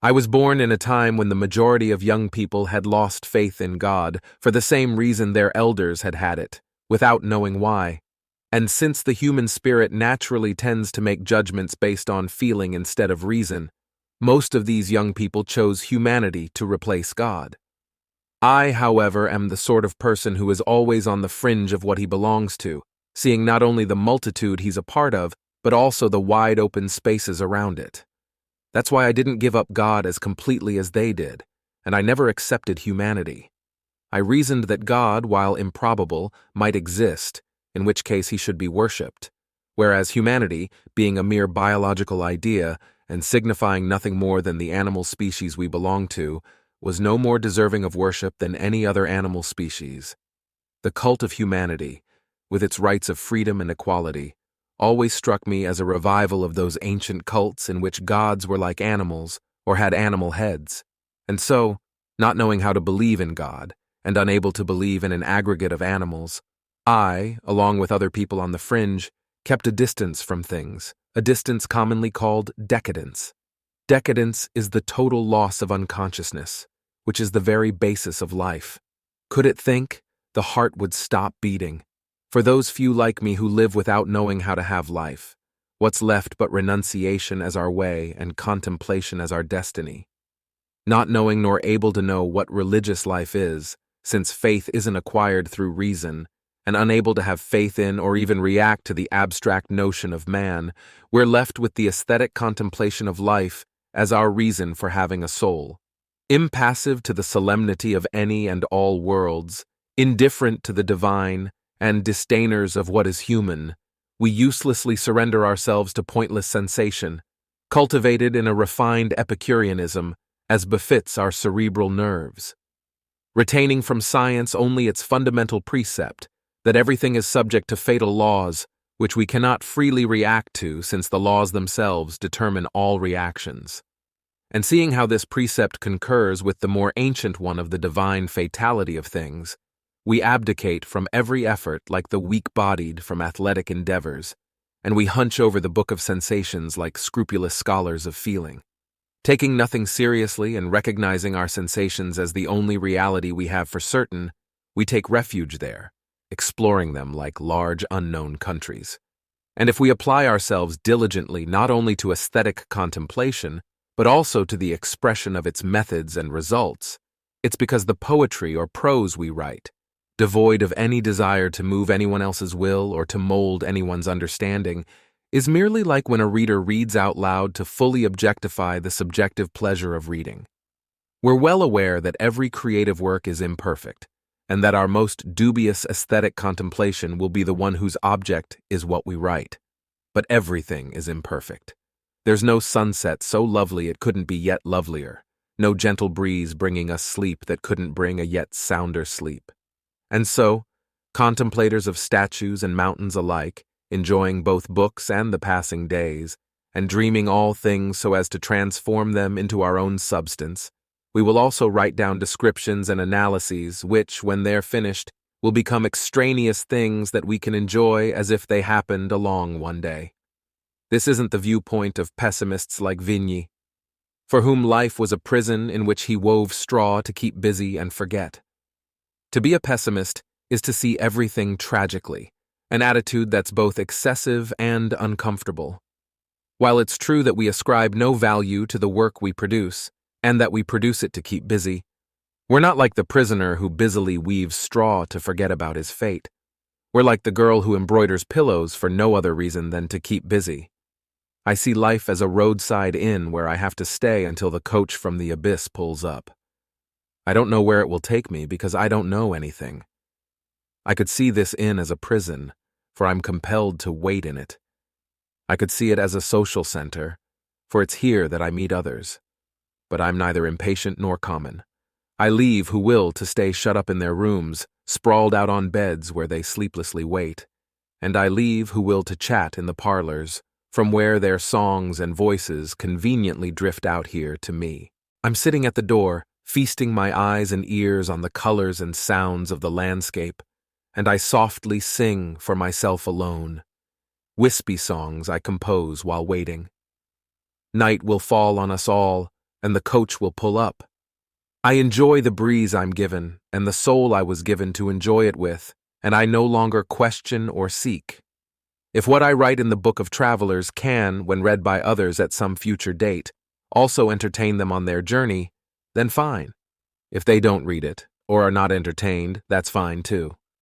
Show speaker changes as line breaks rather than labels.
I was born in a time when the majority of young people had lost faith in God for the same reason their elders had had it, without knowing why. And since the human spirit naturally tends to make judgments based on feeling instead of reason, most of these young people chose humanity to replace God. I, however, am the sort of person who is always on the fringe of what he belongs to, seeing not only the multitude he's a part of, but also the wide open spaces around it. That's why I didn't give up God as completely as they did, and I never accepted humanity. I reasoned that God, while improbable, might exist, in which case he should be worshipped, whereas humanity, being a mere biological idea and signifying nothing more than the animal species we belong to, was no more deserving of worship than any other animal species. The cult of humanity, with its rights of freedom and equality, always struck me as a revival of those ancient cults in which gods were like animals or had animal heads. And so, not knowing how to believe in God, and unable to believe in an aggregate of animals, I, along with other people on the fringe, kept a distance from things, a distance commonly called decadence. Decadence is the total loss of unconsciousness, which is the very basis of life. Could it think, the heart would stop beating. For those few like me who live without knowing how to have life, what's left but renunciation as our way and contemplation as our destiny? Not knowing nor able to know what religious life is, since faith isn't acquired through reason, and unable to have faith in or even react to the abstract notion of man, we're left with the aesthetic contemplation of life as our reason for having a soul. Impassive to the solemnity of any and all worlds, indifferent to the divine, and disdainers of what is human, we uselessly surrender ourselves to pointless sensation, cultivated in a refined Epicureanism, as befits our cerebral nerves. Retaining from science only its fundamental precept, that everything is subject to fatal laws, which we cannot freely react to since the laws themselves determine all reactions. And seeing how this precept concurs with the more ancient one of the divine fatality of things, we abdicate from every effort like the weak-bodied from athletic endeavors, and we hunch over the book of sensations like scrupulous scholars of feeling. Taking nothing seriously and recognizing our sensations as the only reality we have for certain, we take refuge there, exploring them like large unknown countries. And if we apply ourselves diligently not only to aesthetic contemplation, but also to the expression of its methods and results, it's because the poetry or prose we write, devoid of any desire to move anyone else's will or to mold anyone's understanding, is merely like when a reader reads out loud to fully objectify the subjective pleasure of reading. We're well aware that every creative work is imperfect, and that our most dubious aesthetic contemplation will be the one whose object is what we write. But everything is imperfect. There's no sunset so lovely it couldn't be yet lovelier, no gentle breeze bringing us sleep that couldn't bring a yet sounder sleep. And so, contemplators of statues and mountains alike, enjoying both books and the passing days, and dreaming all things so as to transform them into our own substance, we will also write down descriptions and analyses which, when they're finished, will become extraneous things that we can enjoy as if they happened along one day. This isn't the viewpoint of pessimists like Vigny, for whom life was a prison in which he wove straw to keep busy and forget. To be a pessimist is to see everything tragically, an attitude that's both excessive and uncomfortable. While it's true that we ascribe no value to the work we produce, and that we produce it to keep busy, we're not like the prisoner who busily weaves straw to forget about his fate. We're like the girl who embroiders pillows for no other reason than to keep busy. I see life as a roadside inn where I have to stay until the coach from the abyss pulls up. I don't know where it will take me because I don't know anything. I could see this inn as a prison, for I'm compelled to wait in it. I could see it as a social center, for it's here that I meet others. But I'm neither impatient nor common. I leave who will to stay shut up in their rooms, sprawled out on beds where they sleeplessly wait, and I leave who will to chat in the parlors, from where their songs and voices conveniently drift out here to me. I'm sitting at the door, feasting my eyes and ears on the colors and sounds of the landscape, and I softly sing for myself alone. Wispy songs I compose while waiting. Night will fall on us all, and the coach will pull up. I enjoy the breeze I'm given, and the soul I was given to enjoy it with, and I no longer question or seek. If what I write in the Book of Travelers can, when read by others at some future date, also entertain them on their journey, then fine. If they don't read it, or are not entertained, that's fine too.